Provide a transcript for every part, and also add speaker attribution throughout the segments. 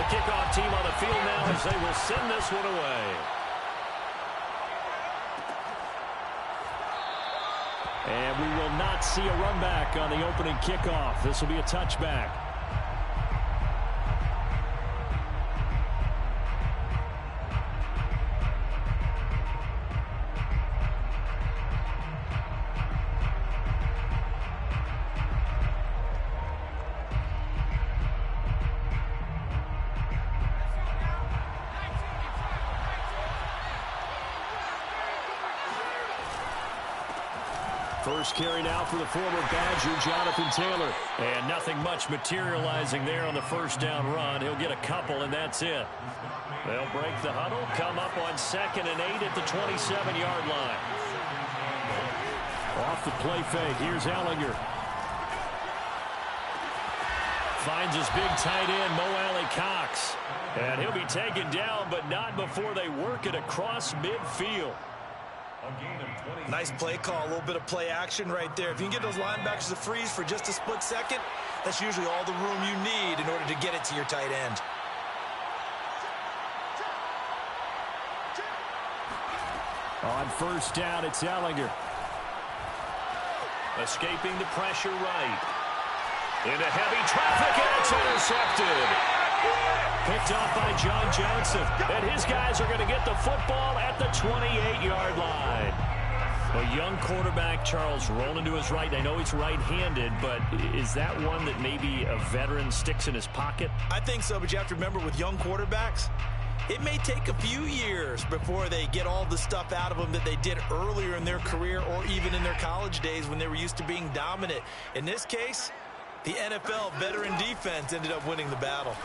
Speaker 1: kickoff team on the field now as they will send this one away. And we will not see a run back on the opening kickoff. This will be a touchback. First carry now for the former Badger, Jonathan Taylor. And nothing much materializing there on the first down run. He'll get a couple, and that's it. They'll break the huddle, come up on 2nd and 8 at the 27-yard line. Off the play fake, here's Ellinger. Finds his big tight end, Mo Alley-Cox. And he'll be taken down, but not before they work it across midfield.
Speaker 2: Nice play call, a little bit of play action right there. If you can get those linebackers to freeze for just a split second, that's usually all the room you need in order to get it to your tight end.
Speaker 1: On first down, it's Ellinger. Escaping the pressure right. Into heavy traffic, and it's intercepted. Picked off by John Johnson. And his guys are going to get the football at the 28-yard line. A young quarterback, Charles, rolling to his right. I know he's right-handed, but is that one that maybe a veteran sticks in his pocket?
Speaker 2: I think so, but you have to remember with young quarterbacks, it may take a few years before they get all the stuff out of them that they did earlier in their career or even in their college days when they were used to being dominant. In this case, the NFL veteran defense ended up winning the battle.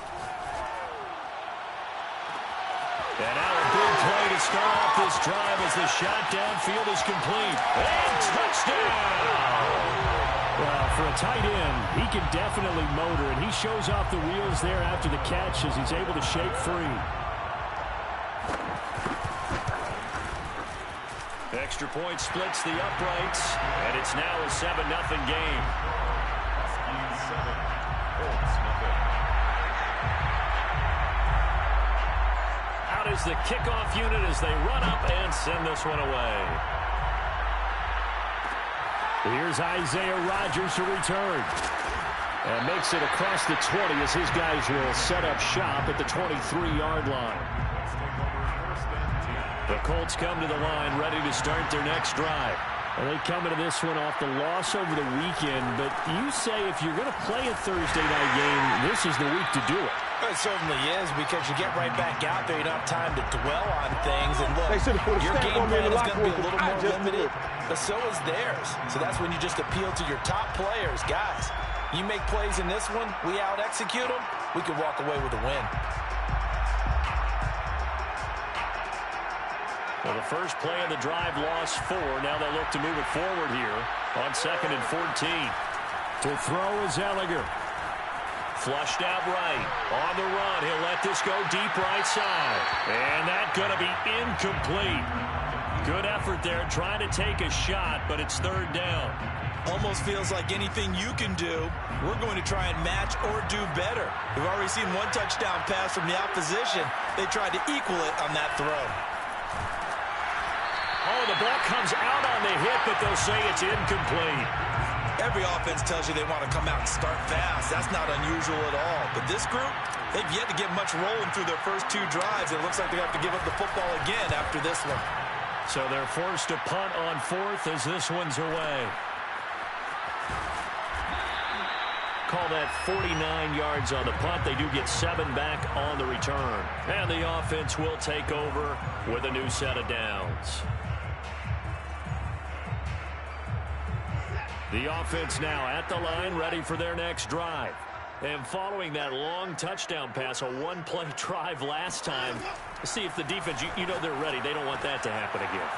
Speaker 1: And now a big play to start off this drive as the shot downfield is complete. And touchdown! Well, for a tight end, he can definitely motor, and he shows off the wheels there after the catch as he's able to shake free. Extra point splits the uprights, and it's now a 7-0 game. Out is the kickoff unit as they run up and send this one away. Here's Isaiah Rodgers to return. And makes it across the 20 as his guys will set up shop at the 23-yard line. The Colts come to the line ready to start their next drive. And they come into this one off the loss over the weekend, but you say if you're going to play a Thursday night game, this is the week to do it.
Speaker 2: It certainly is, because you get right back out there. You don't have time to dwell on things. And look, your game plan is going to be a little more limited, but so is theirs. So that's when you just appeal to your top players. Guys, you make plays in this one, we out-execute them, we can walk away with a win.
Speaker 1: Well, the first play of the drive lost 4. Now they'll look to move it forward here on 2nd and 14. To throw is Ellinger. Flushed out right. On the run. He'll let this go deep right side. And that's going to be incomplete. Good effort there trying to take a shot, but it's 3rd down.
Speaker 2: Almost feels like anything you can do, we're going to try and match or do better. We've already seen one touchdown pass from the opposition. They tried to equal it on that throw.
Speaker 1: Oh, the ball comes out on the hit, but they'll say it's incomplete.
Speaker 2: Every offense tells you they want to come out and start fast. That's not unusual at all. But this group, they've yet to get much rolling through their first 2 drives. It looks like they have to give up the football again after this one.
Speaker 1: So they're forced to punt on 4th as this one's away. Call that 49 yards on the punt. They do get 7 back on the return. And the offense will take over with a new set of downs. The offense now at the line, ready for their next drive. And following that long touchdown pass, a one-play drive last time, see if the defense, you know they're ready. They don't want that to happen again.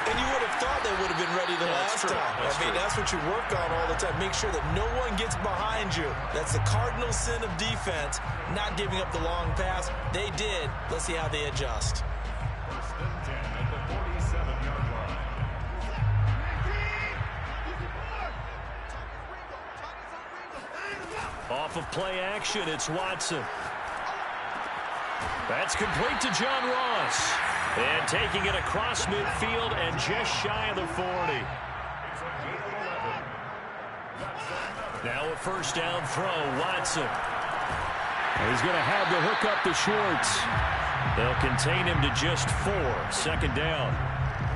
Speaker 2: And you would have thought they would have been ready the last time. That's what you work on all the time. Make sure that no one gets behind you. That's the cardinal sin of defense, not giving up the long pass. They did. Let's see how they adjust.
Speaker 3: First and 10 at the 47-yard line.
Speaker 1: Off of play action, it's Watson. That's complete to John Ross. And taking it across midfield and just shy of the 40. Now a first down throw, Watson. He's going to have to hook up the Schwartz. They'll contain him to just 4. Second down.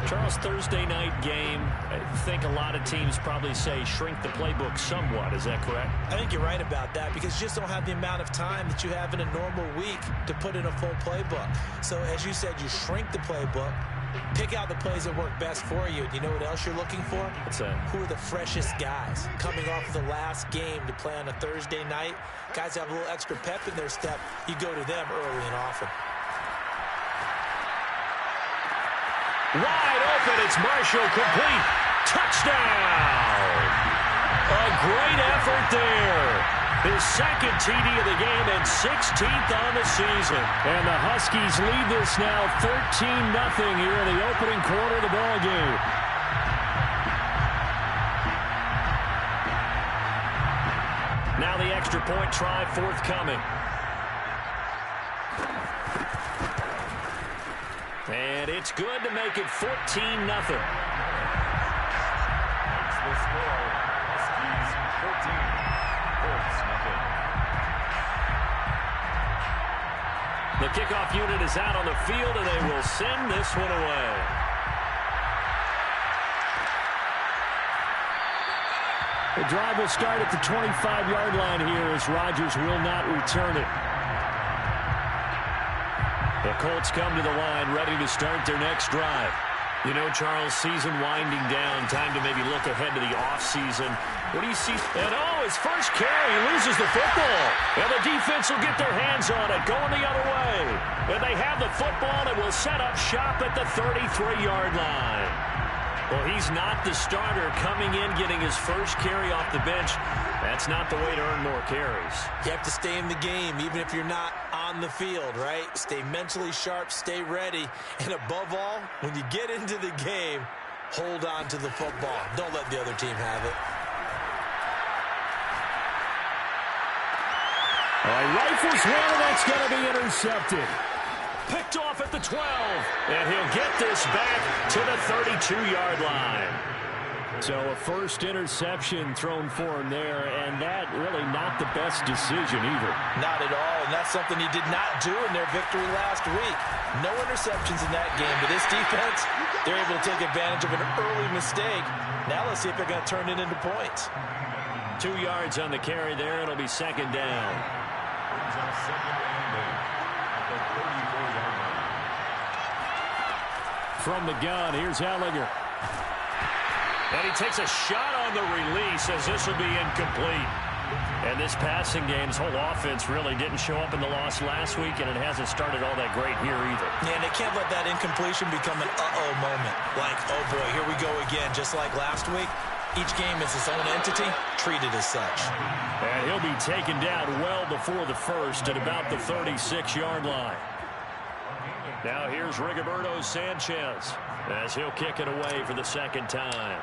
Speaker 1: Charles, Thursday night game, I think a lot of teams probably say shrink the playbook somewhat. Is that correct?
Speaker 2: I think you're right about that because you just don't have the amount of time that you have in a normal week to put in a full playbook. So as you said, you shrink the playbook, pick out the plays that work best for you. You know what else you're looking for?
Speaker 1: What's that? Who
Speaker 2: are the freshest guys coming off of the last game to play on a Thursday night? Guys have a little extra pep in their step. You go to them early and often.
Speaker 1: Wide open, it's Marshall, complete. Touchdown! A great effort there. His second TD of the game and 16th on the season. And the Huskies lead this now 13-0 here in the opening quarter of the ball game. Now the extra point try forthcoming. And it's good to make it 14-0.
Speaker 3: That's the score. Huskies 14, Colts nothing.
Speaker 1: The kickoff unit is out on the field, and they will send this one away. The drive will start at the 25-yard line here as Rodgers will not return it. The Colts come to the line ready to start their next drive. You know, Charles, season winding down, time to maybe look ahead to the offseason. What do you see? And his first carry, he loses the football. And the defense will get their hands on it, going the other way. And they have the football and will set up shop at the 33-yard line. Well, he's not the starter coming in, getting his first carry off the bench. That's not the way to earn more carries.
Speaker 2: You have to stay in the game, even if you're not on the field, right? Stay mentally sharp, stay ready, and above all, when you get into the game, hold on to the football. Don't let the other team have it.
Speaker 1: All right, rifles one, and that's going to be intercepted. Picked off at the 12, and he'll get this back to the 32-yard line. So a first interception thrown for him there, and that really not the best decision either.
Speaker 2: Not at all, and that's something he did not do in their victory last week. No interceptions in that game, but this defense, they're able to take advantage of an early mistake. Now let's see if they're going to turn it into points.
Speaker 1: 2 yards on the carry there. It'll be second down.
Speaker 3: Brings up second and 8 at the 34-yard line.
Speaker 1: From the gun, here's Ellinger. And he takes a shot on the release as this will be incomplete. And this passing game's whole offense really didn't show up in the loss last week, and it hasn't started all that great here either.
Speaker 2: Yeah, and they can't let that incompletion become an uh-oh moment. Like, oh boy, here we go again, just like last week. Each game is its own entity, treated as such.
Speaker 1: And he'll be taken down well before the first at about the 36-yard line. Now here's Rigoberto Sanchez as he'll kick it away for the second time.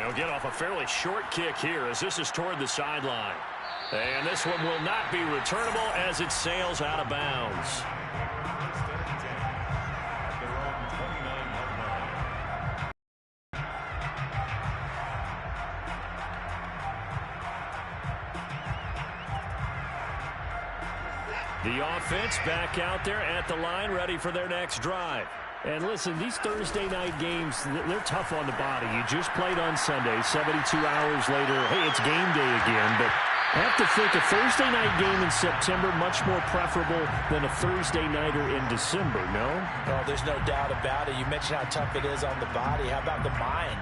Speaker 1: He'll get off a fairly short kick here as this is toward the sideline. And this one will not be returnable as it sails out of bounds. The offense back out there at the line, ready for their next drive. And listen, these Thursday night games, they're tough on the body. You just played on Sunday, 72 hours later, hey, it's game day again. But I have to think a Thursday night game in September much more preferable than a Thursday nighter in December, no?
Speaker 2: Oh, there's no doubt about it. You mentioned how tough it is on the body. How about the mind?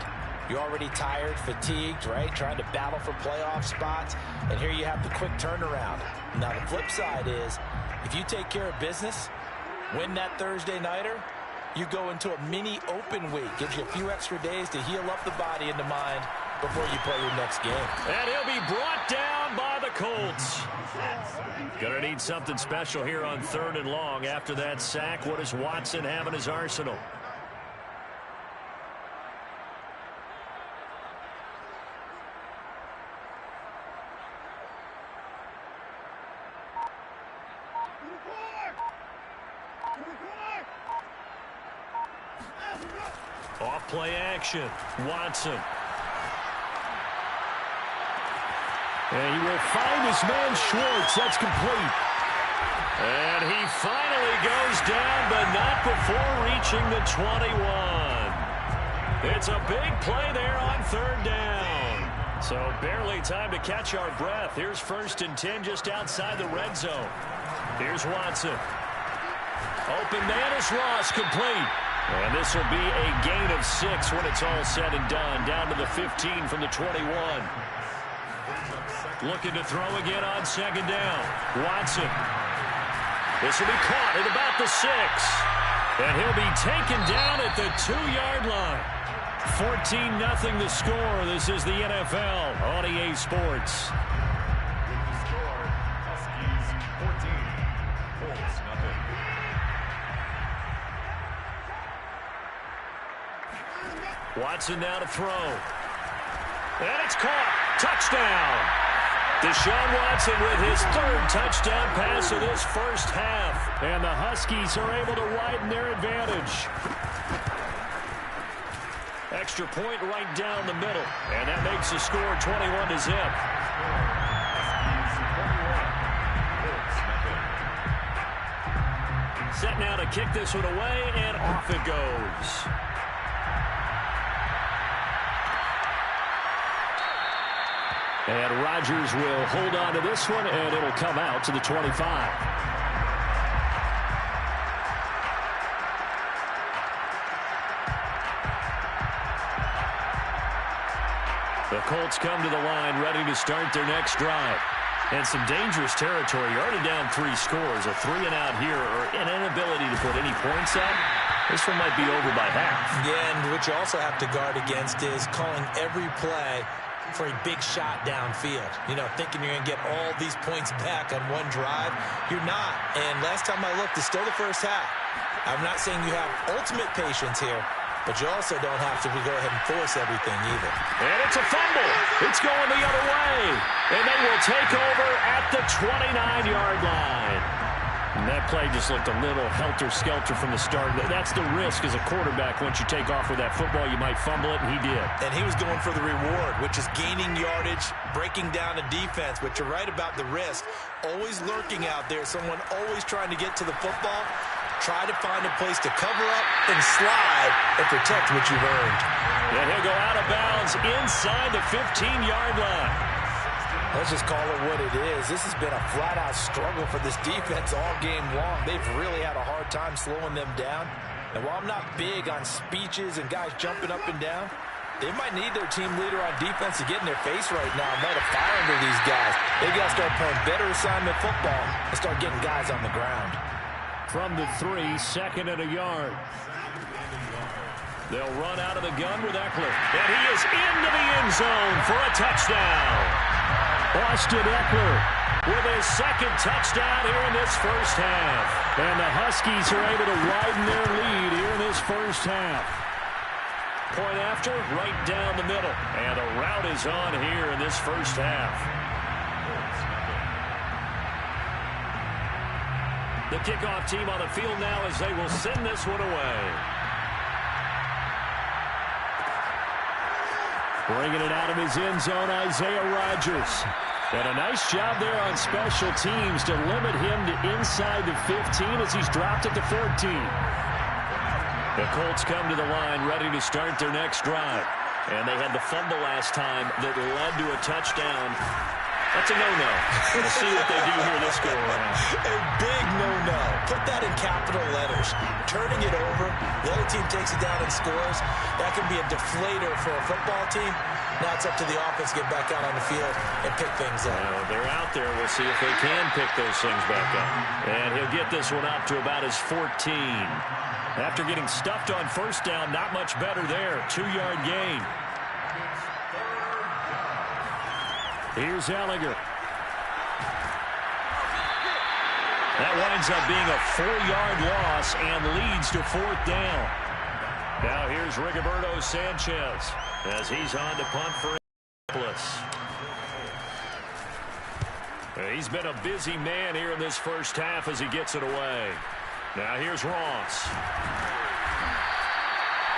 Speaker 2: You're already tired, fatigued, right? Trying to battle for playoff spots. And here you have the quick turnaround. Now, the flip side is, if you take care of business, win that Thursday nighter, you go into a mini open week. Gives you a few extra days to heal up the body and the mind before you play your next game.
Speaker 1: And he'll be brought down by the Colts. Gonna need something special here on 3rd and long. After that sack, what does Watson have in his arsenal? Off play action. Watson. And he will find his man Schwartz. That's complete. And he finally goes down, but not before reaching the 21. It's a big play there on 3rd down. So barely time to catch our breath. Here's 1st and 10 just outside the red zone. Here's Watson. Open man is Ross, complete. And this will be a gain of 6 when it's all said and done. Down to the 15 from the 21. Looking to throw again on 2nd down. Watson. This will be caught at about the 6. And he'll be taken down at the 2-yard line. 14-0 the score. This is the NFL on EA Sports.
Speaker 3: With the score, Huskies 14, Colts nothing.
Speaker 1: Watson now to throw. And it's caught. Touchdown. Deshaun Watson with his 3rd touchdown pass of this first half. And the Huskies are able to widen their advantage. Extra point right down the middle. And that makes the score 21-0. Set now to kick this one away, and off it goes. And Rodgers will hold on to this one, and it'll come out to the 25. The Colts come to the line, ready to start their next drive. And some dangerous territory. You're already down 3 scores. A 3-and-out here, or an inability to put any points up. This one might be over by half.
Speaker 2: Yeah, and what you also have to guard against is calling every play for a big shot downfield. You know, thinking you're going to get all these points back on one drive. You're not. And last time I looked, it's still the first half. I'm not saying you have ultimate patience here, but you also don't have to go ahead and force everything either.
Speaker 1: And it's a fumble. It's going the other way. And they will take over at the 29-yard line. And that play just looked a little helter-skelter from the start. That's the risk as a quarterback. Once you take off with that football, you might fumble it, and he did.
Speaker 2: And he was going for the reward, which is gaining yardage, breaking down a defense. But you're right about the risk. Always lurking out there, someone always trying to get to the football. Try to find a place to cover up and slide and protect what you've earned.
Speaker 1: And he'll go out of bounds inside the 15-yard line.
Speaker 2: Let's just call it what it is. This has been a flat-out struggle for this defense all game long. They've really had a hard time slowing them down. And while I'm not big on speeches and guys jumping up and down, they might need their team leader on defense to get in their face right now and light a fire under these guys. They got to start playing better assignment football and start getting guys on the ground.
Speaker 1: From the 3, 2nd and a yard. They'll run out of the gun with Eckler. And he is into the end zone for a touchdown. Austin Eckler with his 2nd touchdown here in this first half. And the Huskies are able to widen their lead here in this first half. Point after, right down the middle. And the route is on here in this first half. The kickoff team on the field now as they will send this one away. Bringing it out of his end zone, Isaiah Rodgers. And a nice job there on special teams to limit him to inside the 15 as he's dropped at the 14. The Colts come to the line ready to start their next drive. And they had the fumble last time that led to a touchdown. That's a no-no. We'll see what they do here this go-around.
Speaker 2: A big no-no. Put that in capital letters. Turning it over, the other team takes it down and scores. That can be a deflator for a football team. Now it's up to the offense to get back out on the field and pick things up.
Speaker 1: They're out there. We'll see if they can pick those things back up. And he'll get this one up to about his 14. After getting stuffed on first down, not much better there. 2-yard gain. Here's Ellinger. That winds up being a 4-yard loss and leads to 4th down. Now here's Rigoberto Sanchez as he's on to punt for Indianapolis. He's been a busy man here in this first half as he gets it away. Now here's Ross.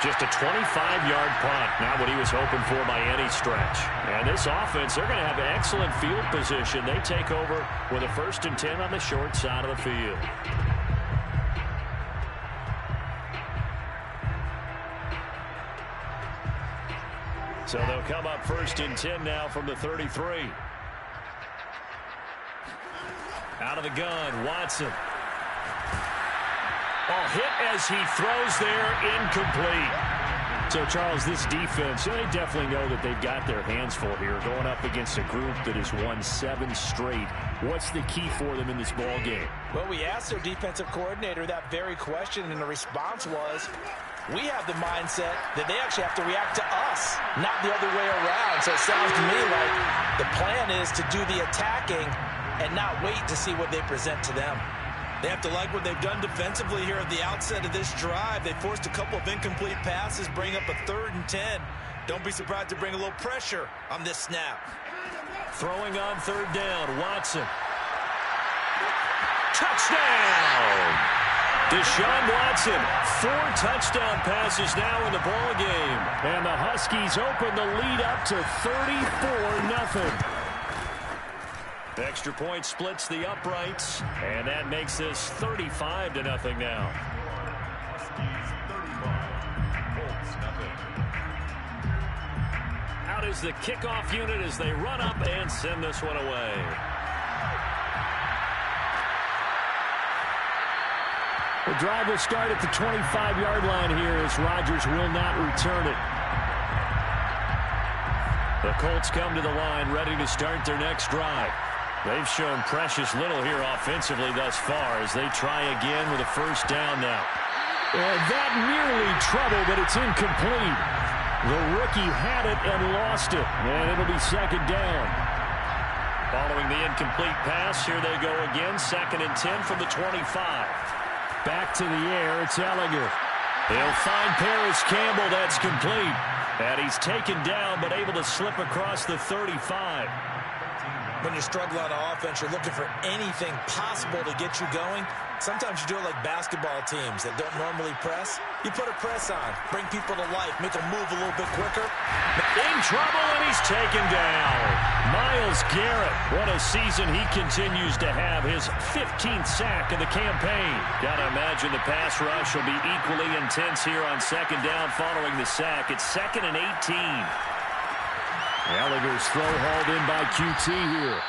Speaker 1: Just a 25-yard punt, not what he was hoping for by any stretch. And this offense, they're going to have excellent field position. They take over with a 1st and 10 on the short side of the field. So they'll come up 1st and 10 now from the 33. Out of the gun, Watson. Ball hit as he throws there, incomplete. So, Charles, this defense, they definitely know that they've got their hands full here, going up against a group that has won 7 straight. What's the key for them in this ball game?
Speaker 2: Well, we asked their defensive coordinator that very question, and the response was, we have the mindset that they actually have to react to us, not the other way around. So it sounds to me like the plan is to do the attacking and not wait to see what they present to them. They have to like what they've done defensively here at the outset of this drive. They forced a couple of incomplete passes, bring up a 3rd and 10. Don't be surprised to bring a little pressure on this snap.
Speaker 1: Throwing on 3rd down, Watson. Touchdown! Deshaun Watson, 4 touchdown passes now in the ball game. And the Huskies open the lead up to 34-0. Extra point splits the uprights, and that makes this 35-0 now.
Speaker 3: Huskies 35, Colts nothing.
Speaker 1: Out is the kickoff unit as they run up and send this one away. The drive will start at the 25-yard line here as Rodgers will not return it. The Colts come to the line ready to start their next drive. They've shown precious little here offensively thus far as they try again with a 1st down now. And that nearly trouble, but it's incomplete. The rookie had it and lost it, and it'll be 2nd down. Following the incomplete pass, here they go again, 2nd and 10 from the 25. Back to the air, it's Ellinger. He'll find Paris Campbell, that's complete. And he's taken down, but able to slip across the 35.
Speaker 2: When you struggle on offense, you're looking for anything possible to get you going. Sometimes you do it like basketball teams that don't normally press. You put a press on, bring people to life, make them move a little bit quicker.
Speaker 1: In trouble, and he's taken down. Myles Garrett, what a season he continues to have. His 15th sack of the campaign. Gotta imagine the pass rush will be equally intense here on 2nd down following the sack. It's 2nd and 18. Ellinger's throw hauled in by QT here.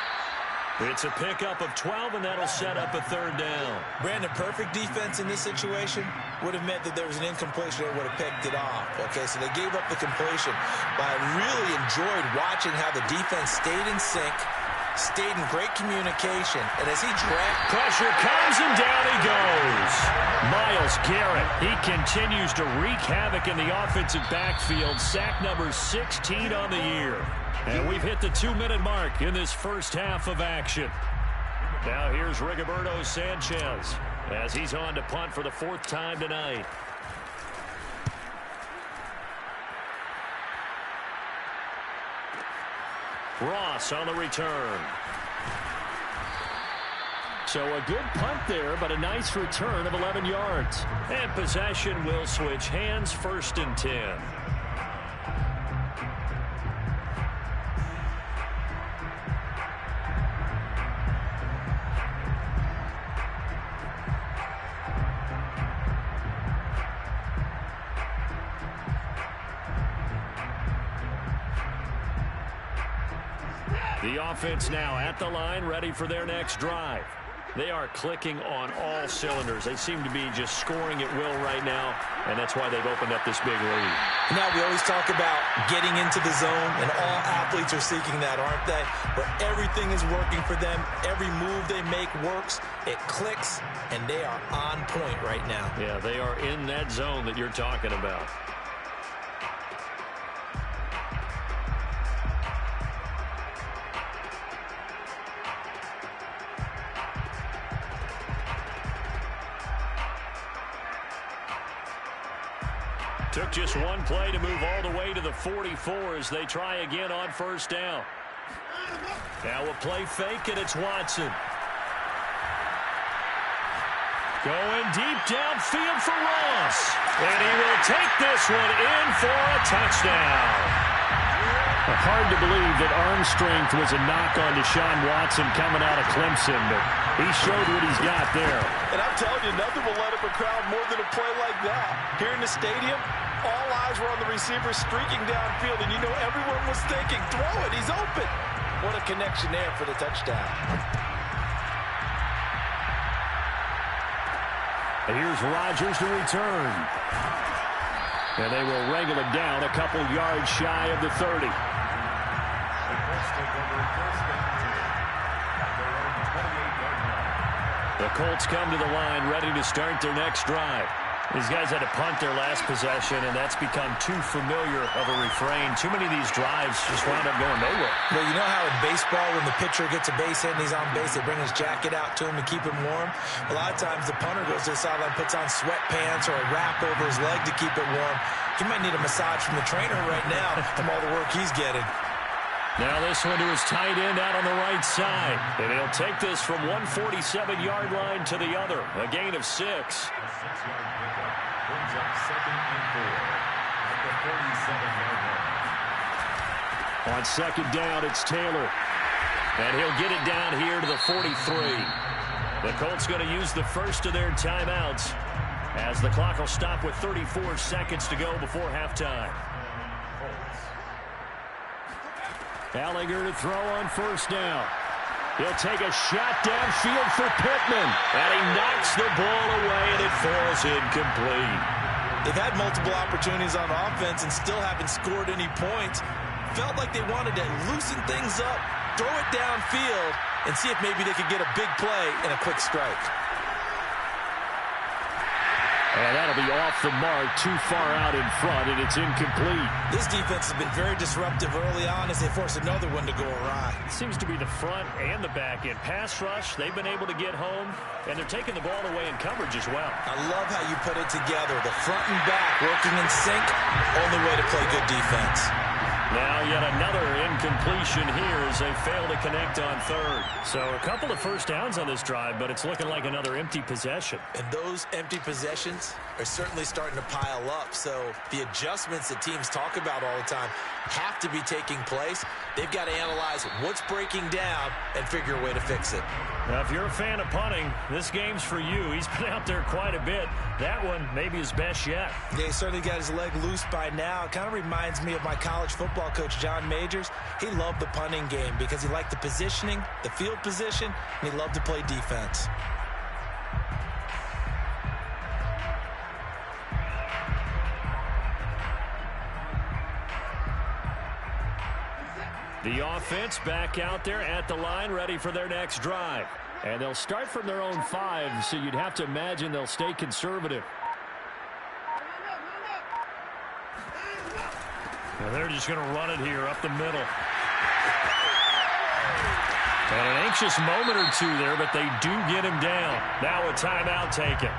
Speaker 1: It's a pickup of 12, and that'll set up a 3rd down.
Speaker 2: Brandon, perfect defense in this situation would have meant that there was an incompletion. They would have picked it off. Okay, so they gave up the completion. But I really enjoyed watching how the defense stayed in sync, stayed in great communication, and as he dragged...
Speaker 1: Pressure comes, and down he goes. Myles Garrett, he continues to wreak havoc in the offensive backfield. Sack number 16 on the year. And we've hit the 2-minute mark in this first half of action. Now here's Rigoberto Sanchez as he's on to punt for the 4th time tonight. Ross on the return. So a good punt there, but a nice return of 11 yards. And possession will switch hands, 1st and 10. The offense now at the line, ready for their next drive. They are clicking on all cylinders. They seem to be just scoring at will right now, and that's why they've opened up this big lead.
Speaker 2: Now, we always talk about getting into the zone, and all athletes are seeking that, aren't they? Where everything is working for them. Every move they make works. It clicks, and they are on point right now.
Speaker 1: Yeah, they are in that zone that you're talking about. Took just one play to move all the way to the 44 as they try again on 1st down. Now a play fake, and it's Watson. Going deep downfield for Ross. And he will take this one in for a touchdown. Hard to believe that arm strength was a knock on Deshaun Watson coming out of Clemson, but he showed what he's got there.
Speaker 2: And I'm telling you, nothing will let up a crowd more than a play like that. Here in the stadium, all eyes were on the receiver streaking downfield, and you know everyone was thinking, throw it, he's open. What a connection there for the touchdown.
Speaker 1: And here's Rodgers to return. And they will wrangle him down a couple yards shy of the 30. The Colts come to the line ready to start their next drive. These guys had to punt their last possession, and that's become too familiar of a refrain. Too many of these drives just wound up going nowhere.
Speaker 2: Well, you know how in baseball, when the pitcher gets a base hit and he's on base, they bring his jacket out to him to keep him warm? A lot of times the punter goes to the sideline, puts on sweatpants or a wrap over his leg to keep it warm. He might need a massage from the trainer right now from all the work he's getting.
Speaker 1: Now this one to his tight end out on the right side. And he'll take this from 147-yard line to the other. A gain of 6.
Speaker 3: A 6-yard pickup brings up 2nd and 4 at the 47-yard line.
Speaker 1: On second down, it's Taylor. And he'll get it down here to the 43. The Colts going to use the first of their timeouts as the clock will stop with 34 seconds to go before halftime. Allinger to throw on first down. He'll take a shot downfield for Pittman. And he knocks the ball away, and it falls incomplete.
Speaker 2: They've had multiple opportunities on offense and still haven't scored any points. Felt like they wanted to loosen things up, throw it downfield, and see if maybe they could get a big play and a quick strike.
Speaker 1: And that'll be off the mark, too far out in front, and it's incomplete.
Speaker 2: This defense has been very disruptive early on as they force another one to go awry.
Speaker 1: It seems to be the front and the back end. Pass rush, they've been able to get home, and they're taking the ball away in coverage as well.
Speaker 2: I love how you put it together. The front and back working in sync, only way to play good defense.
Speaker 1: Now yet another incompletion here as they fail to connect on third. So a couple of first downs on this drive, but it's looking like another empty possession.
Speaker 2: And those empty possessions are certainly starting to pile up. So the adjustments that teams talk about all the time have to be taking place. They've got to analyze what's breaking down and figure a way to fix it.
Speaker 1: Now, if you're a fan of punting, this game's for you. He's been out there quite a bit. That one maybe his best yet.
Speaker 2: Yeah, he certainly got his leg loose by now. It kind of reminds me of my college football coach, John Majors. He loved the punting game because he liked the positioning, the field position, and he loved to play defense.
Speaker 1: The offense back out there at the line, ready for their next drive. And they'll start from their own 5, so you'd have to imagine they'll stay conservative. Well, they're just going to run it here up the middle. And an anxious moment or two there, but they do get him down. Now a timeout taken.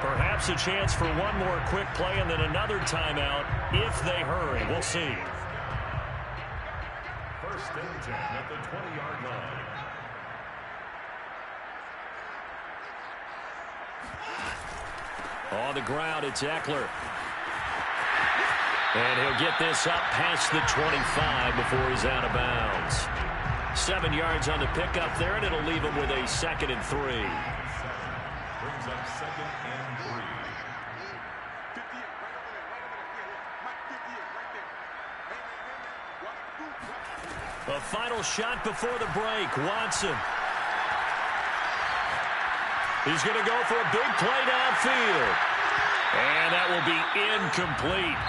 Speaker 1: Perhaps a chance for one more quick play and then another timeout if they hurry. We'll see.
Speaker 3: First and 10 at the 20-yard line.
Speaker 1: On the ground, it's Eckler. And he'll get this up past the 25 before he's out of bounds. 7 yards on the pickup there, and it'll leave him with a 2nd and 3.
Speaker 3: Brings up 2nd and 3.
Speaker 1: A final shot before the break. Watson. He's going to go for a big play downfield. And that will be incomplete.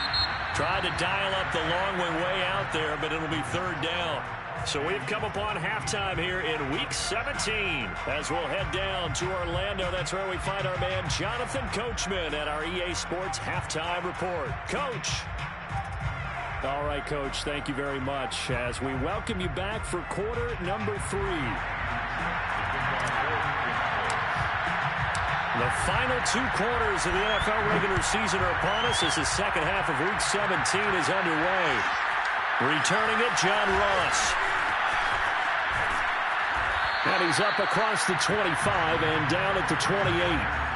Speaker 1: Tried to dial up the long way out there, but it'll be 3rd down. So we've come upon halftime here in Week 17. As we'll head down to Orlando, that's where we find our man Jonathan Coachman at our EA Sports Halftime Report. Coach. All right, Coach, thank you very much as we welcome you back for quarter number 3. The final 2 quarters of the NFL regular season are upon us as the second half of Week 17 is underway. Returning it, John Ross. And he's up across the 25 and down at the 28.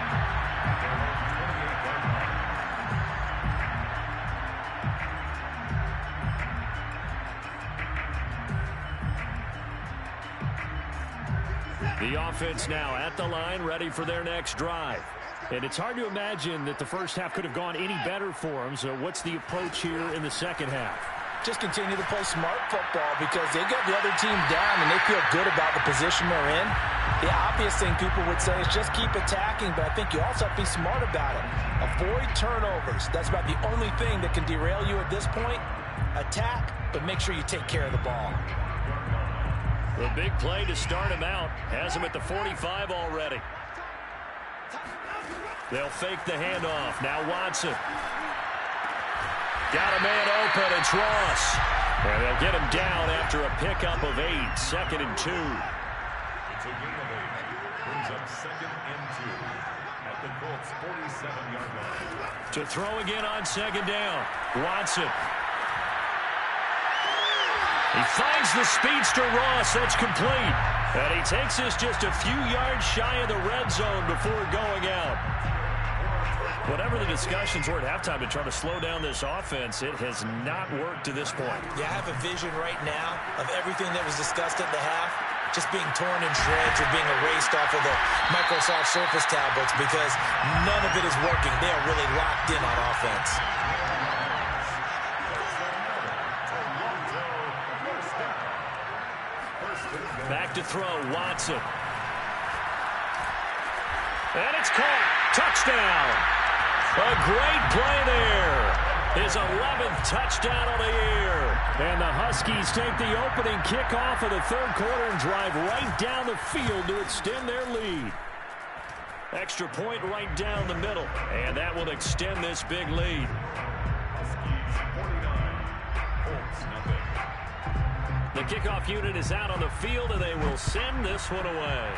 Speaker 1: The offense now at the line, ready for their next drive. And it's hard to imagine that the first half could have gone any better for them. So what's the approach here in the second half?
Speaker 2: Just continue to play smart football because they got the other team down and they feel good about the position they're in. The obvious thing people would say is just keep attacking, but I think you also have to be smart about it. Avoid turnovers. That's about the only thing that can derail you at this point. Attack, but make sure you take care of the ball.
Speaker 1: The big play to start him out. Has him at the 45 already. They'll fake the handoff. Now Watson. Got a man open. It's Ross. And they'll get him down after a pickup of 8. 2nd and 2.
Speaker 3: It's a gain of 8. Brings up 2nd and 2 at the Colts 47-yard line.
Speaker 1: To throw again on 2nd down. Watson. He finds the speedster Ross. That's complete. And he takes this just a few yards shy of the red zone before going out. Whatever the discussions were at halftime to try to slow down this offense, it has not worked to this point.
Speaker 2: Yeah, I have a vision right now of everything that was discussed at the half just being torn in shreds or being erased off of the Microsoft Surface tablets because none of it is working. They are really locked in on offense.
Speaker 1: Back to throw, Watson. And it's caught. Touchdown. A great play there. His 11th touchdown on the year. And the Huskies take the opening kickoff of the third quarter and drive right down the field to extend their lead. Extra point right down the middle. And that will extend this big lead.
Speaker 3: Huskies 49. Colts nothing.
Speaker 1: The kickoff unit is out on the field, and they will send this one away.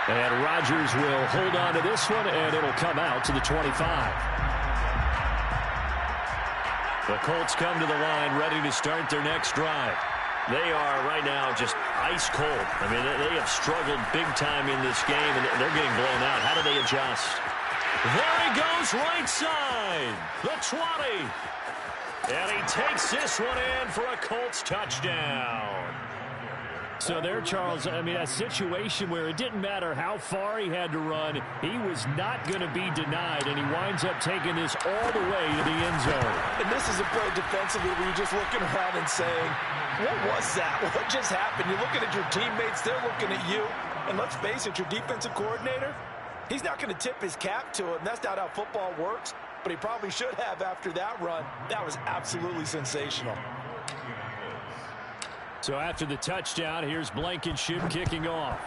Speaker 1: And Rodgers will hold on to this one, and it'll come out to the 25. The Colts come to the line, ready to start their next drive. They are right now just ice cold. I mean, they have struggled big time in this game, and they're getting blown out. How do they adjust? There he goes, right side, the 20. And he takes this one in for a Colts touchdown. So there, Charles, I mean, a situation where it didn't matter how far he had to run, he was not going to be denied, and he winds up taking this all the way to the end zone.
Speaker 2: And this is a play defensively where you're just looking around and saying, what was that? What just happened? You're looking at your teammates, they're looking at you. And let's face it, your defensive coordinator, he's not going to tip his cap to him. That's not how football works, but he probably should have after that run. That was absolutely sensational.
Speaker 1: So after the touchdown, here's Blankenship kicking off.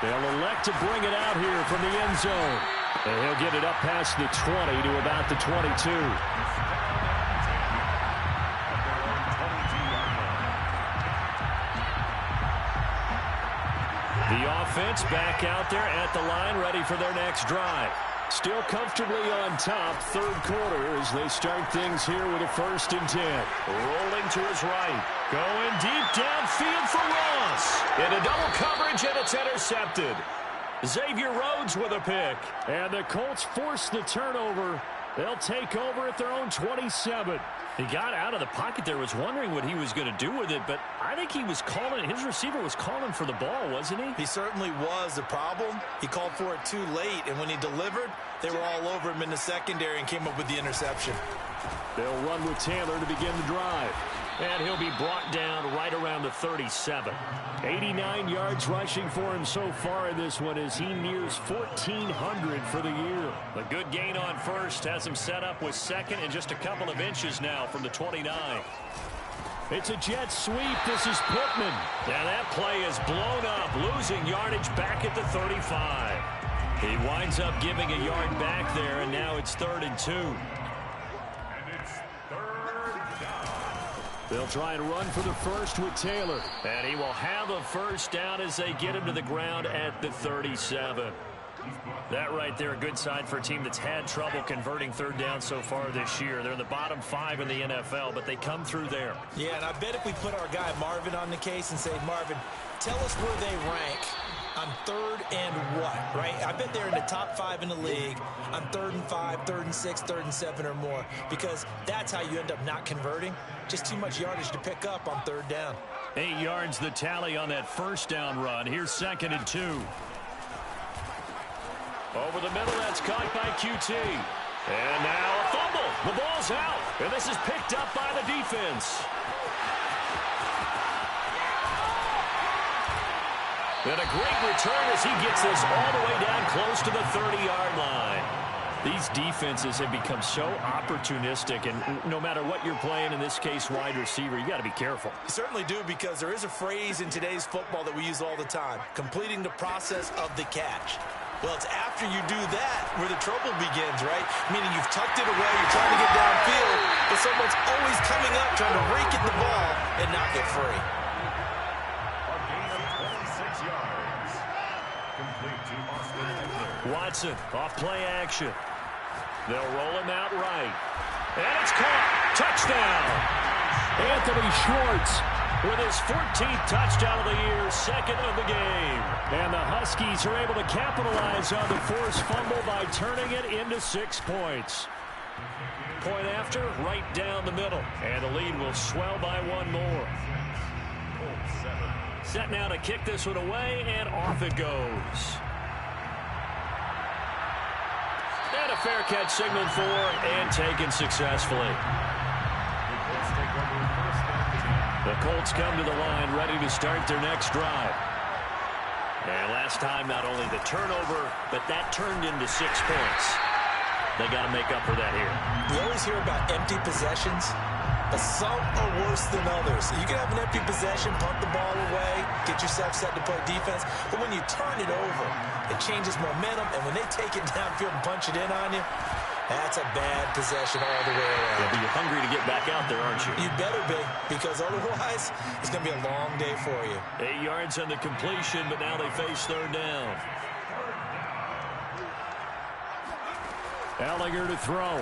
Speaker 1: They'll elect to bring it out here from the end zone. And he'll get it up past the 20 to about the 22. The offense back out there at the line, ready for their next drive. Still comfortably on top, third quarter, as they start things here with a 1st and 10. Rolling to his right. Going deep downfield for Ross. Into double coverage, and it's intercepted. Xavier Rhodes with a pick. And the Colts force the turnover. They'll take over at their own 27. He got out of the pocket there, was wondering what he was going to do with it, but I think he was calling, his receiver was calling for the ball, wasn't he?
Speaker 2: He certainly was. The problem, he called for it too late, and when he delivered, they were all over him in the secondary and came up with the interception.
Speaker 1: They'll run with Taylor to begin the drive. And he'll be brought down right around the 37. 89 yards rushing for him so far in this one as he nears 1,400 for the year. A good gain on first has him set up with 2nd and just a couple of inches now from the 29. It's a jet sweep. This is Pittman. Now that play is blown up, losing yardage back at the 35. He winds up giving a yard back there, and now it's 3rd and 2. They'll try and run for the first with Taylor. And he will have a first down as they get him to the ground at the 37. That right there, a good sign for a team that's had trouble converting 3rd down so far this year. They're in the bottom 5 in the NFL, but they come through there.
Speaker 2: Yeah, and I bet if we put our guy Marvin on the case and say, Marvin, tell us where they rank on 3rd and what, right? I bet they're in the top 5 in the league on 3rd and 5, 3rd and 6, 3rd and 7 or more, because that's how you end up not converting. Just too much yardage to pick up on 3rd down.
Speaker 1: 8 yards the tally on that 1st down run. Here's 2nd and 2. Over the middle, that's caught by QT. And now a fumble. The ball's out. And this is picked up by the defense. And a great return as he gets this all the way down close to the 30-yard line. These defenses have become so opportunistic, and no matter what you're playing, in this case wide receiver, you got to be careful.
Speaker 2: You certainly do, because there is a phrase in today's football that we use all the time, completing the process of the catch. Well, it's after you do that where the trouble begins, right? Meaning you've tucked it away, you're trying to get downfield, but someone's always coming up trying to rake at the ball and knock it free.
Speaker 1: Watson off play action. They'll roll him out right. And it's caught. Touchdown. Anthony Schwartz with his 14th touchdown of the year, 2nd of the game. And the Huskies are able to capitalize on the forced fumble by turning it into 6 points. Point after, right down the middle. And the lead will swell by 1 more. Set now to kick this one away, and off it goes. And a fair catch signaled for and taken successfully. The Colts come to the line ready to start their next drive. And last time, not only the turnover, but that turned into 6 points. They got to make up for that here.
Speaker 2: We always hear about empty possessions, but some are worse than others. You can have an empty possession, punt the ball away, get yourself set to play defense, but when you turn it over, it changes momentum, and when they take it downfield and punch it in on you, that's a bad possession all the way around.
Speaker 1: You'll be hungry to get back out there, aren't you?
Speaker 2: You better be, because otherwise, it's going to be a long day for you.
Speaker 1: 8 yards on the completion, but now they face 3rd down. Ellinger to throw.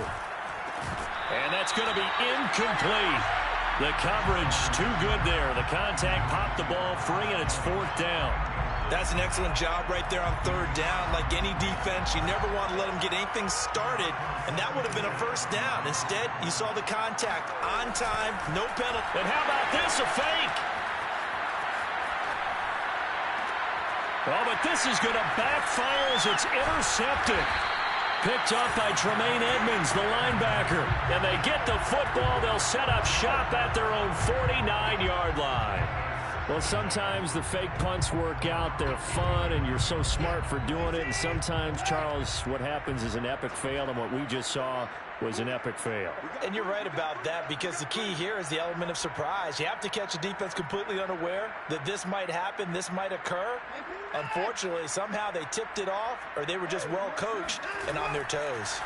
Speaker 1: And that's going to be incomplete. The coverage too good there. The contact popped the ball free, and it's 4th down.
Speaker 2: That's an excellent job right there on 3rd down. Like any defense, you never want to let them get anything started, and that would have been a 1st down. Instead, you saw the contact on time, no penalty.
Speaker 1: And how about this, a fake? Oh, but this is going to backfire as it's intercepted. Picked up by Tremaine Edmonds, the linebacker. And they get the football. They'll set up shop at their own 49-yard line. Well, sometimes the fake punts work out. They're fun, and you're so smart for doing it. And sometimes, Charles, what happens is an epic fail, and what we just saw was an epic fail.
Speaker 2: And you're right about that, because the key here is the element of surprise. You have to catch a defense completely unaware that this might happen, this might occur. Unfortunately, somehow they tipped it off, or they were just well coached and on their toes.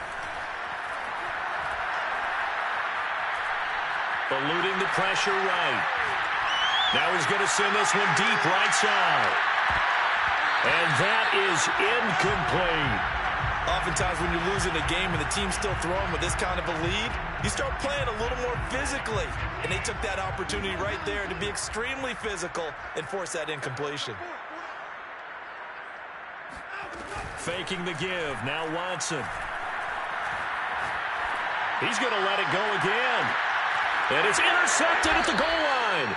Speaker 1: Eluding the pressure right. Now he's going to send this one deep right side. And that is incomplete.
Speaker 2: Oftentimes when you're losing a game and the team's still throwing with this kind of a lead, you start playing a little more physically. And they took that opportunity right there to be extremely physical and force that incompletion.
Speaker 1: Faking the give. Now Watson. He's going to let it go again. And it's intercepted at the goal line.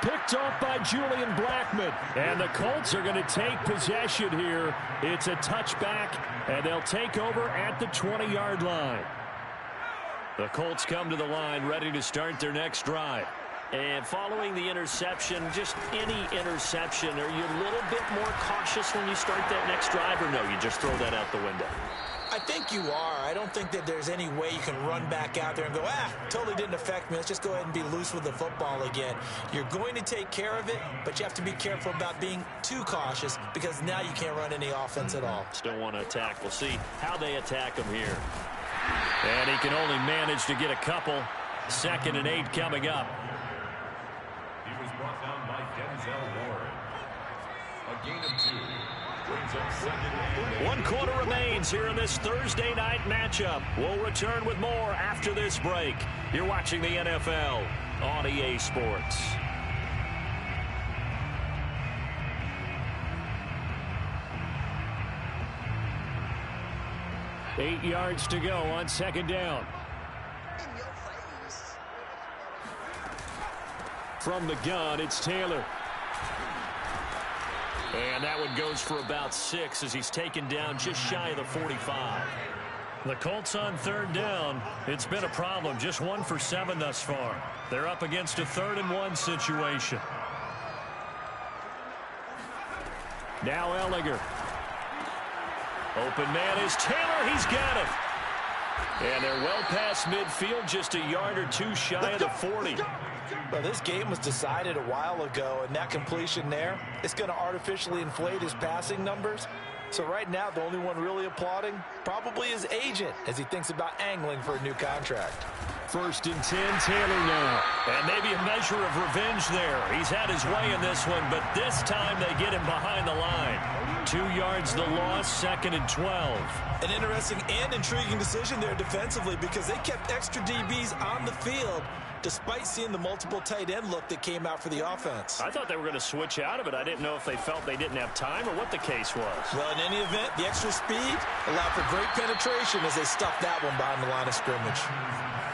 Speaker 1: Picked off by Julian Blackmon. And the Colts are going to take possession here. It's a touchback, and they'll take over at the 20-yard line. The Colts come to the line ready to start their next drive. And following the interception, just any interception, are you a little bit more cautious when you start that next drive, or no, you just throw that out the window?
Speaker 2: I think you are. I don't think that there's any way you can run back out there and go, totally didn't affect me. Let's just go ahead and be loose with the football again. You're going to take care of it, but you have to be careful about being too cautious, because now you can't run any offense at all.
Speaker 1: Still want to attack. We'll see how they attack him here. And he can only manage to get a couple. 2nd and 8 coming up.
Speaker 3: He was brought down by Denzel Ward. A gain of 2. Brings up 2nd and 8.
Speaker 1: 1 quarter remains here in this Thursday night matchup. We'll return with more after this break. You're watching the NFL on EA Sports. 8 yards to go on second down. From the gun, it's Taylor. And that one goes for about 6 as he's taken down just shy of the 45. The Colts on third down. It's been a problem. Just 1 for 7 thus far. They're up against a 3rd and 1 situation. Now Ellinger. Open man is Taylor. He's got it. And they're well past midfield, just a yard or 2 shy of the 40.
Speaker 2: Well, this game was decided a while ago, and that completion there, it's going to artificially inflate his passing numbers. So right now, the only one really applauding probably his agent as he thinks about angling for a new contract.
Speaker 1: 1st and 10, Taylor now. And maybe a measure of revenge there. He's had his way in this one, but this time they get him behind the line. 2 yards the loss, 2nd and 12.
Speaker 2: An interesting and intriguing decision there defensively because they kept extra DBs on the field despite seeing the multiple tight end look that came out for the offense.
Speaker 1: I thought they were going to switch out of it. I didn't know if they felt they didn't have time or what the case was.
Speaker 2: Well, in any event, the extra speed allowed for great penetration as they stuffed that one behind the line of scrimmage.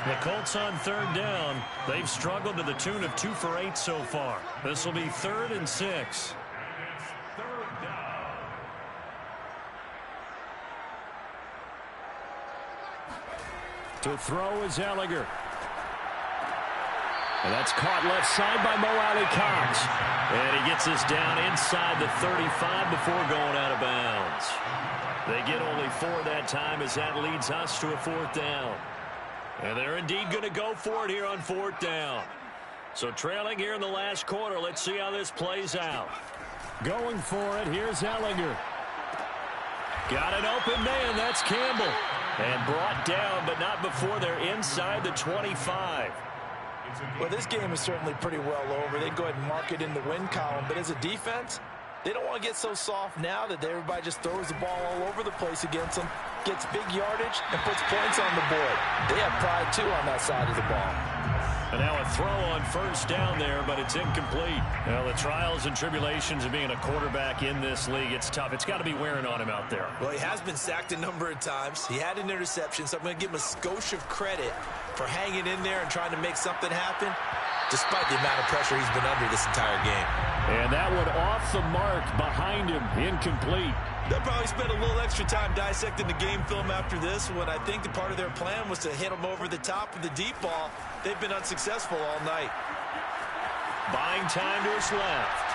Speaker 1: The Colts on third down. They've struggled to the tune of 2 for 8 so far. This will be 3rd and 6. To throw is Ellinger. And that's caught left side by Mo Alley-Cox. And he gets this down inside the 35 before going out of bounds. They get only 4 that time as that leads us to a 4th down. And they're indeed going to go for it here on 4th down. So trailing here in the last quarter, let's see how this plays out. Going for it, here's Ellinger. Got an open man, that's Campbell. And brought down, but not before they're inside the 25.
Speaker 2: Well, this game is certainly pretty well over. They go ahead and mark it in the win column. But as a defense, they don't want to get so soft now that everybody just throws the ball all over the place against them, gets big yardage, and puts points on the board. They have pride, too, on that side of the ball.
Speaker 1: And now a throw on 1st down there, but it's incomplete. Well, the trials and tribulations of being a quarterback in this league, it's tough. It's got to be wearing on him out there.
Speaker 2: Well, he has been sacked a number of times. He had an interception, so I'm going to give him a skosh of credit for hanging in there and trying to make something happen, despite the amount of pressure he's been under this entire game.
Speaker 1: And that one off the mark behind him, incomplete.
Speaker 2: They'll probably spend a little extra time dissecting the game film after this one. I think the part of their plan was to hit him over the top of the deep ball. They've been unsuccessful all night.
Speaker 1: Buying time to his left.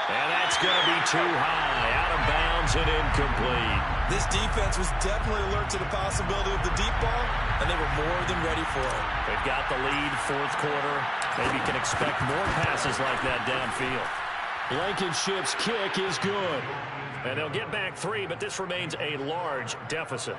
Speaker 1: And that's going to be too high, out of bounds and incomplete.
Speaker 2: This defense was definitely alert to the possibility of the deep ball, and they were more than ready for it.
Speaker 1: They've got the lead, 4th quarter. Maybe can expect more passes like that downfield. Blankenship's kick is good. And they'll get back 3, but this remains a large deficit.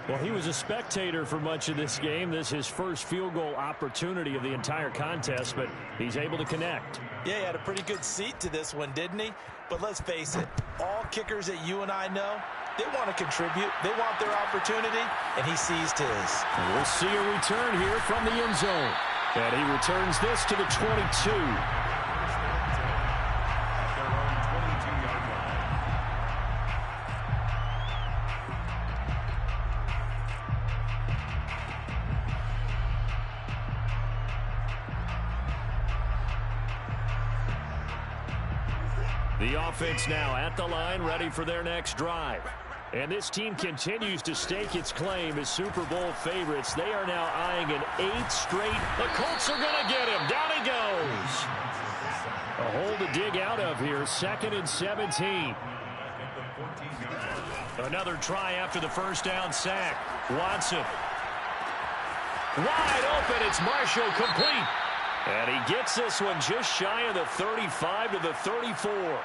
Speaker 1: Well, he was a spectator for much of this game. This is his first field goal opportunity of the entire contest, but he's able to connect.
Speaker 2: Yeah, he had a pretty good seat to this one, didn't he? But let's face it, all kickers that you and I know, they want to contribute. They want their opportunity, and he seized his.
Speaker 1: We'll see a return here from the end zone. And he returns this to the 22. The offense now at the line, ready for their next drive. And this team continues to stake its claim as Super Bowl favorites. They are now eyeing an 8th straight. The Colts are going to get him. Down he goes. A hole to dig out of here. 2nd and 17. Another try after the 1st down sack. Watson. Wide open. It's Marshall, complete. And he gets this one just shy of the 35 to the 34.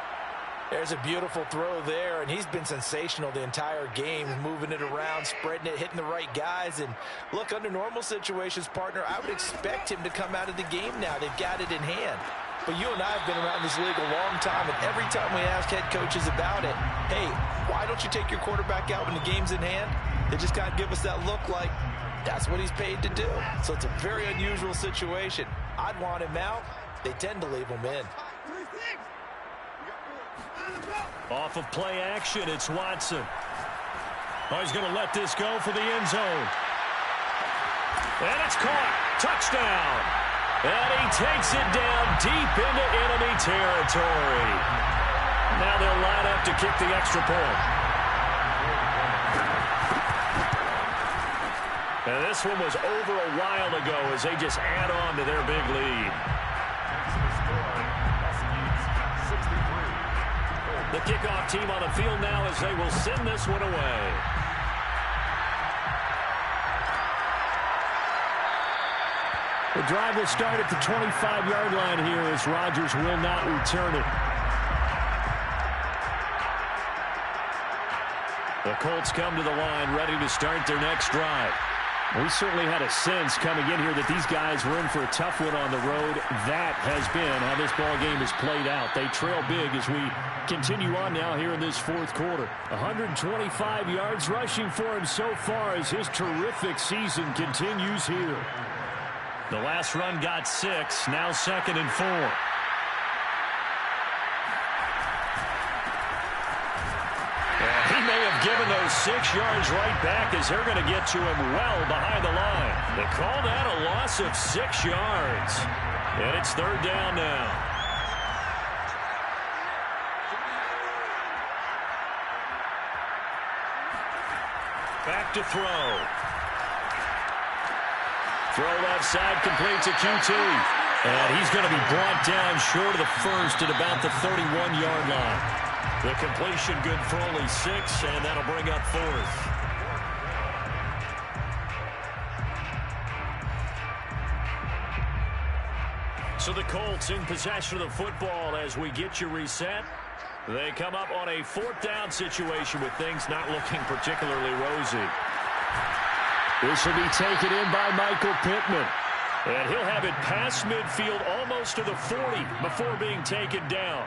Speaker 2: There's a beautiful throw there, and he's been sensational the entire game, moving it around, spreading it, hitting the right guys. And look, under normal situations, partner, I would expect him to come out of the game now. They've got it in hand. But you and I have been around this league a long time, and every time we ask head coaches about it, hey, why don't you take your quarterback out when the game's in hand? They just kind of give us that look like that's what he's paid to do. So it's a very unusual situation. I'd want him out. They tend to leave him in.
Speaker 1: Off of play action, it's Watson. Oh, he's going to let this go for the end zone. And it's caught. Touchdown. And he takes it down deep into enemy territory. Now they'll line up to kick the extra point. And this one was over a while ago as they just add on to their big lead. The kickoff team on the field now as they will send this one away. The drive will start at the 25-yard line here as Rodgers will not return it. The Colts come to the line ready to start their next drive. We certainly had a sense coming in here that these guys were in for a tough one on the road. That has been how this ball game has played out. They trail big as we continue on now here in this fourth quarter. 125 yards rushing for him so far as his terrific season continues here. The last run got 6, now 2nd and 4. He may have given those 6 yards right back as they're going to get to him well behind the line. They call that a loss of 6 yards. And it's 3rd down now. Back to throw. Throw left side, complete to QT. And he's going to be brought down short of the first at about the 31-yard line. The completion good for only 6, and that'll bring up 4th. So the Colts in possession of the football as we get you reset. They come up on a 4th down situation with things not looking particularly rosy. This will be taken in by Michael Pittman. And he'll have it past midfield almost to the 40 before being taken down.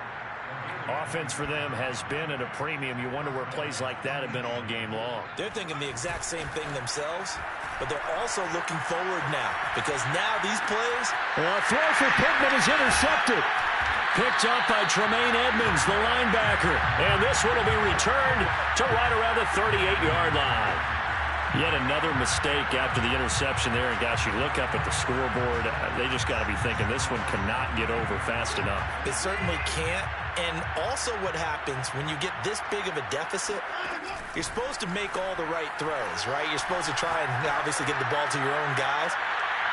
Speaker 1: Offense for them has been at a premium. You wonder where plays like that have been all game long.
Speaker 2: They're thinking the exact same thing themselves, but they're also looking forward now because now these plays.
Speaker 1: A throw for Pittman is intercepted. Picked up by Tremaine Edmonds, the linebacker. And this one will be returned to right around the 38-yard line. Yet another mistake after the interception there. And, gosh, you look up at the scoreboard, they just got to be thinking this one cannot get over fast enough.
Speaker 2: It certainly can't. And also what happens when you get this big of a deficit, you're supposed to make all the right throws, right? You're supposed to try and obviously get the ball to your own guys.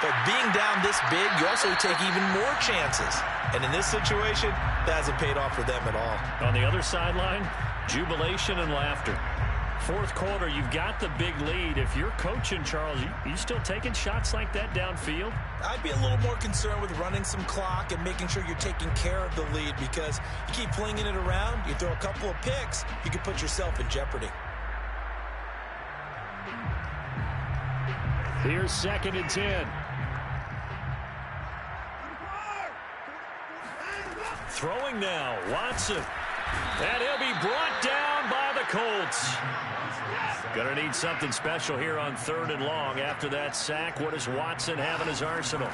Speaker 2: But being down this big, you also take even more chances. And in this situation, that hasn't paid off for them at all.
Speaker 1: On the other sideline, jubilation and laughter. 4th quarter, you've got the big lead. If you're coaching, Charles, you still taking shots like that downfield?
Speaker 2: I'd be a little more concerned with running some clock and making sure you're taking care of the lead because you keep flinging it around, you throw a couple of picks, you can put yourself in jeopardy.
Speaker 1: Here's 2nd and 10. Throwing now, Watson. And he'll be brought down by the Colts. Gonna need something special here on 3rd and long. After that sack, what does Watson have in his arsenal?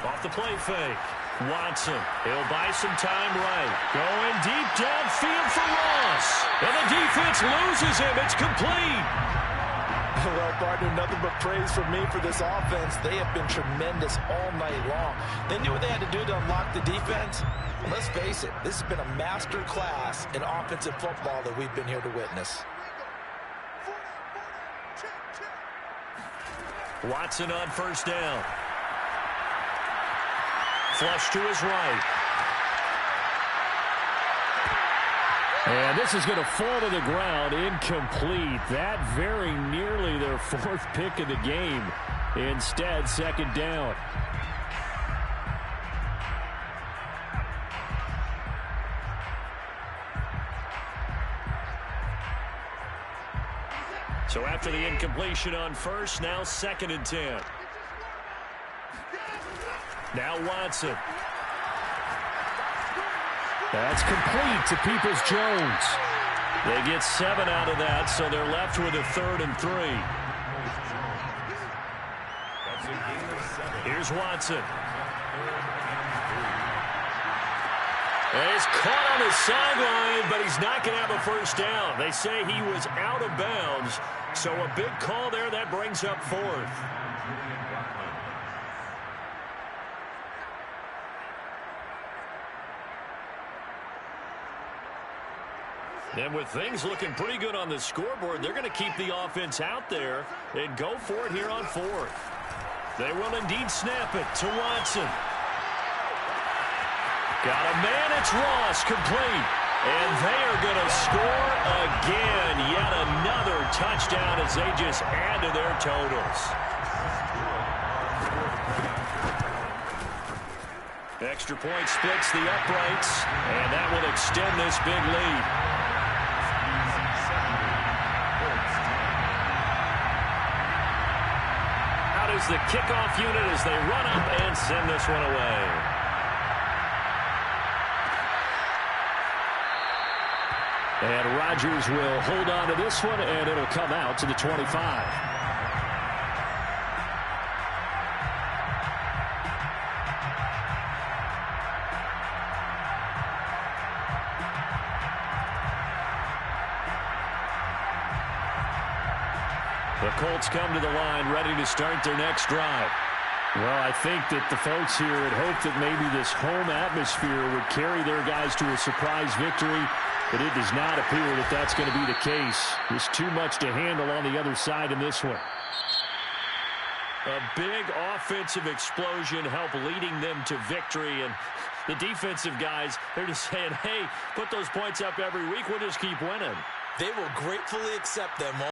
Speaker 1: Off the play fake. Watson, he'll buy some time right. Going deep downfield for Ross. And the defense loses him. It's complete.
Speaker 2: Well, partner, nothing but praise from me for this offense. They have been tremendous all night long. They knew what they had to do to unlock the defense. And let's face it, this has been a master class in offensive football that we've been here to witness.
Speaker 1: Watson on 1st down. Flush to his right. And this is going to fall to the ground, incomplete. That very nearly their 4th pick of the game. Instead, 2nd down. So after the incompletion on 1st, now 2nd and 10. Now Watson. That's complete to Peoples-Jones. They get 7 out of that, so they're left with a 3rd and 3. Here's Watson. And he's caught on the sideline, but he's not going to have a first down. They say he was out of bounds, so a big call there. That brings up fourth. And with things looking pretty good on the scoreboard, they're going to keep the offense out there and go for it here on fourth. They will indeed snap it to Watson. Got a man, it's Ross, complete. And they are going to score again. Yet another touchdown as they just add to their totals. Extra point splits the uprights, and that will extend this big lead. Is the kickoff unit as they run up and send this one away. And Rodgers will hold on to this one, and it'll come out to the 25. The Colts come to the line ready to start their next drive. Well, I think that the folks here had hoped that maybe this home atmosphere would carry their guys to a surprise victory, but it does not appear that that's going to be the case. There's too much to handle on the other side in this one. A big offensive explosion helped leading them to victory, and the defensive guys, they're just saying, hey, put those points up every week, we'll just keep winning.
Speaker 2: They will gratefully accept them.